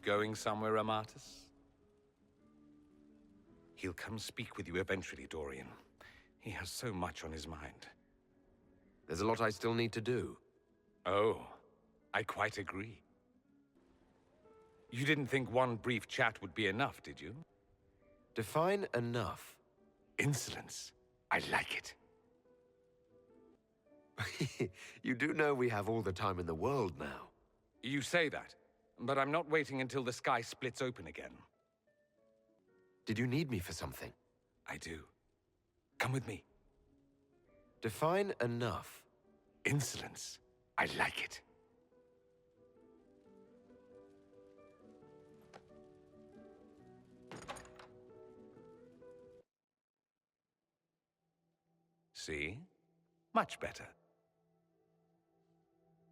Going somewhere, Amatus? He'll come speak with you eventually, Dorian. He has so much on his mind. There's a lot I still need to do. Oh, I quite agree. You didn't think one brief chat would be enough, did you? Define enough. Insolence. I like it. You do know we have all the time in the world now. You say that, but I'm not waiting until the sky splits open again. Did you need me for something? I do. Come with me. Define enough. Insolence. I like it. See? Much better.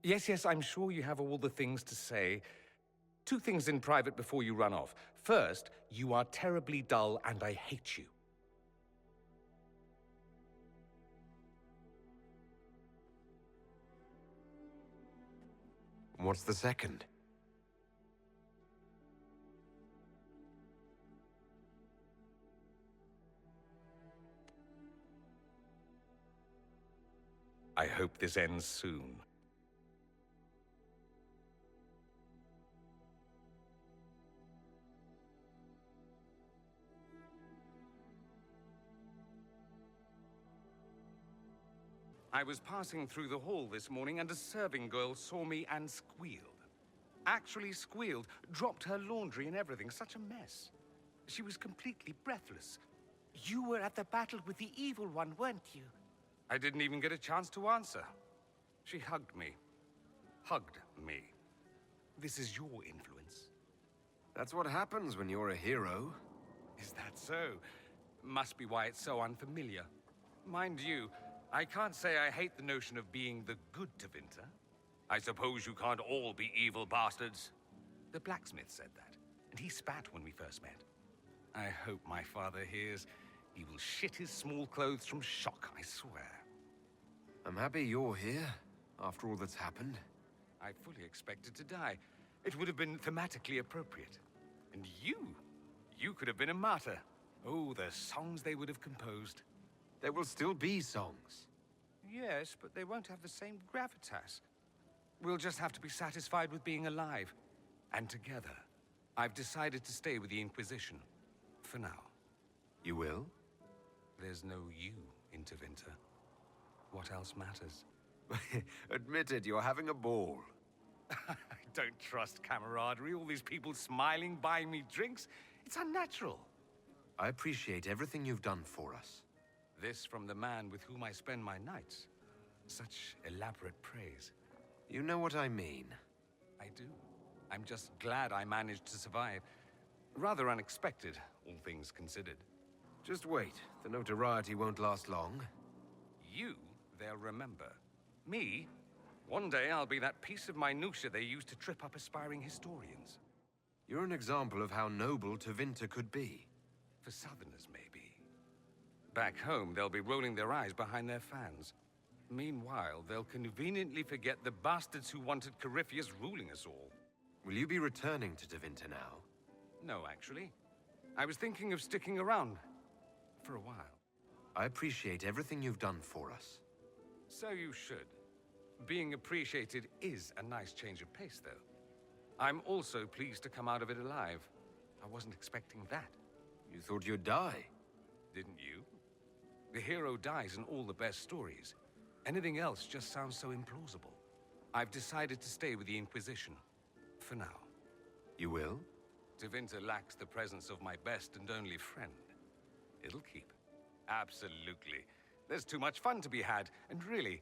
Yes, I'm sure you have all the things to say. 2 things in private before you run off. First, you are terribly dull and I hate you. What's the second? I hope this ends soon. I was passing through the hall this morning and a serving girl saw me and squealed. Actually squealed, dropped her laundry and everything, such a mess. She was completely breathless. You were at the battle with the evil one, weren't you? I didn't even get a chance to answer. She hugged me. Hugged me. This is your influence. That's what happens when you're a hero. Is that so? Must be why it's so unfamiliar. Mind you, I can't say I hate the notion of being the good Tevinter. I suppose you can't all be evil bastards. The blacksmith said that, and he spat when we first met. I hope my father hears. He will shit his small clothes from shock, I swear. I'm happy you're here, after all that's happened. I fully expected to die. It would have been thematically appropriate. And you could have been a martyr. Oh, the songs they would have composed. There will still be songs. Yes, but they won't have the same gravitas. We'll just have to be satisfied with being alive. And together. I've decided to stay with the Inquisition. For now. You will? There's no you in Tevinter. What else matters? Admit it, you're having a ball. I don't trust camaraderie, all these people smiling, buying me drinks. It's unnatural. I appreciate everything you've done for us. This from the man with whom I spend my nights. Such elaborate praise. You know what I mean. I do. I'm just glad I managed to survive. Rather unexpected, all things considered. Just wait. The notoriety won't last long. You, they'll remember. Me, one day I'll be that piece of minutia they use to trip up aspiring historians. You're an example of how noble Tevinter could be. For Southerners, maybe. Back home, they'll be rolling their eyes behind their fans. Meanwhile, they'll conveniently forget the bastards who wanted Corypheus ruling us all. Will you be returning to Tevinter now? No, actually. I was thinking of sticking around. For a while. I appreciate everything you've done for us. So you should. Being appreciated is a nice change of pace, though. I'm also pleased to come out of it alive. I wasn't expecting that. You thought you'd die? Didn't you? The hero dies in all the best stories. Anything else just sounds so implausible. I've decided to stay with the Inquisition. For now. You will? Tevinter lacks the presence of my best and only friend. It'll keep. Absolutely. There's too much fun to be had, and really,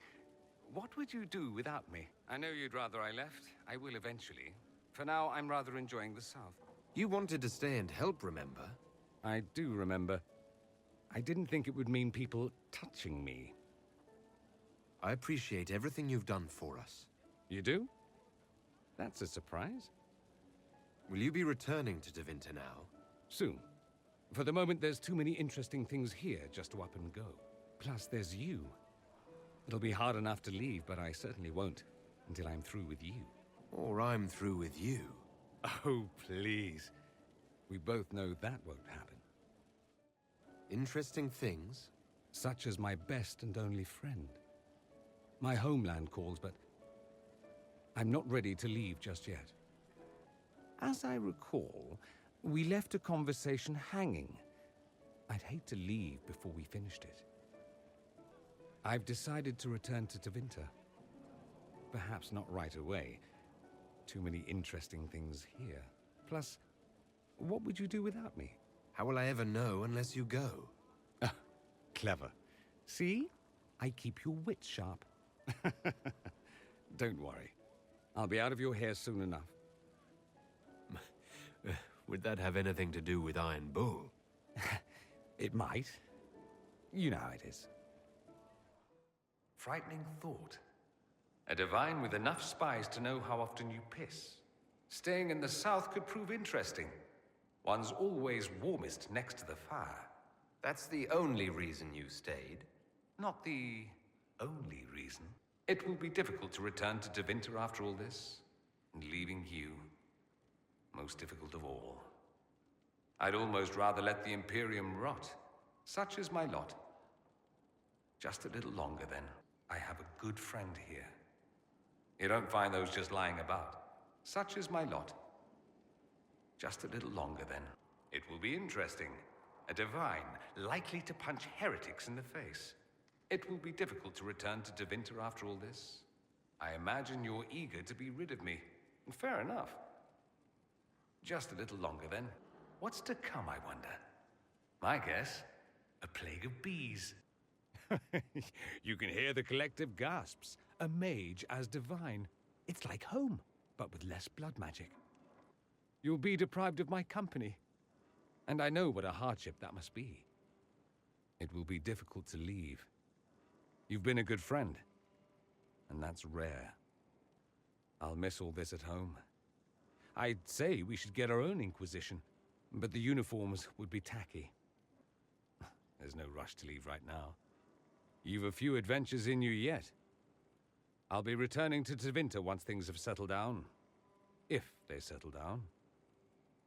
what would you do without me? I know you'd rather I left. I will eventually. For now, I'm rather enjoying the South. You wanted to stay and help, remember? I do remember. I didn't think it would mean people touching me. I appreciate everything you've done for us. You do? That's a surprise. Will you be returning to Tevinter now? Soon. For the moment, there's too many interesting things here just to up and go. Plus, there's you. It'll be hard enough to leave, but I certainly won't until I'm through with you. Or I'm through with you. Oh, please. We both know that won't happen. Interesting things? Such as my best and only friend. My homeland calls, but I'm not ready to leave just yet. As I recall, we left a conversation hanging. I'd hate to leave before we finished it. I've decided to return to Tevinter. Perhaps not right away. Too many interesting things here. Plus, what would you do without me? How will I ever know unless you go? Ah, clever. See? I keep your wits sharp. Don't worry. I'll be out of your hair soon enough. Would that have anything to do with Iron Bull? It might. You know how it is. Frightening thought. A divine with enough spies to know how often you piss. Staying in the south could prove interesting. One's always warmest next to the fire. That's the only reason you stayed? Not the only reason. It will be difficult to return to Tevinter after all this, and leaving you, most difficult of all. I'd almost rather let the Imperium rot. Such is my lot. Just a little longer, then. I have a good friend here. You don't find those just lying about. Such is my lot. Just a little longer, then. It will be interesting. A divine, likely to punch heretics in the face. It will be difficult to return to Tevinter after all this. I imagine you're eager to be rid of me. Fair enough. Just a little longer, then. What's to come, I wonder? My guess, a plague of bees. You can hear the collective gasps. A mage as divine. It's like home, but with less blood magic. You'll be deprived of my company. And I know what a hardship that must be. It will be difficult to leave. You've been a good friend, and that's rare. I'll miss all this at home. I'd say we should get our own Inquisition, but the uniforms would be tacky. There's no rush to leave right now. You've a few adventures in you yet. I'll be returning to Tevinter once things have settled down. If they settle down.